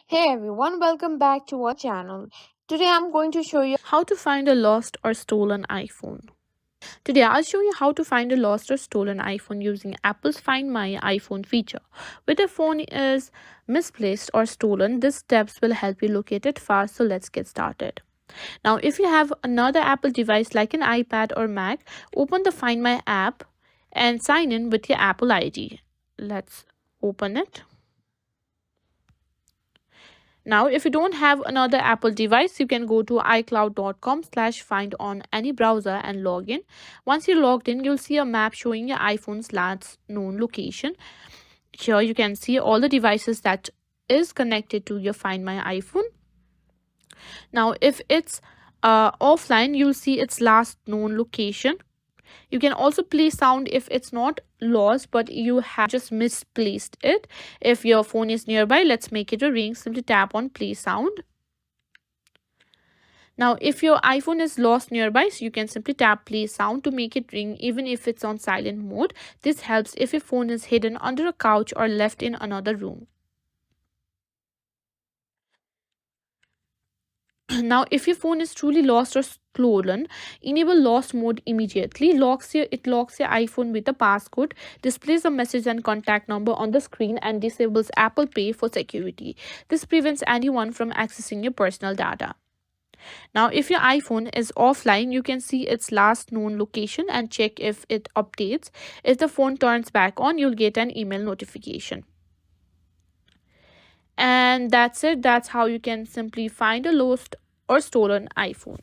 Hey everyone, welcome back to our channel. Today I'm going to show you how to find a lost or stolen iPhone. Today I'll show you how to find a lost or stolen iPhone using Apple's Find My iPhone feature. When a phone is misplaced or stolen, these steps will help you locate it fast, so let's get started. Now, if you have another Apple device like an iPad or Mac, open the Find My app and sign in with your Apple ID. Let's open it. Now, if you don't have another Apple device, you can go to icloud.com/find on any browser and log in. Once you're logged in, you'll see a map showing your iPhone's last known location. Here you can see all the devices that is connected to your Find My iPhone. Now, if it's offline, you'll see its last known location. You can also play sound if it's not lost but you have just misplaced it. If your phone is nearby, let's make it a ring. Simply tap on play sound. Now, if your iPhone is lost nearby, so you can simply tap play sound to make it ring even if it's on silent mode. This helps if your phone is hidden under a couch or left in another room. Now, if your phone is truly lost or stolen, enable lost mode immediately. It locks your iPhone with a passcode, displays a message and contact number on the screen, and disables Apple Pay for security. This prevents anyone from accessing your personal data. Now, if your iPhone is offline, you can see its last known location and check if it updates. If the phone turns back on, you'll get an email notification. And that's it. That's how you can simply find a lost or stolen iPhone.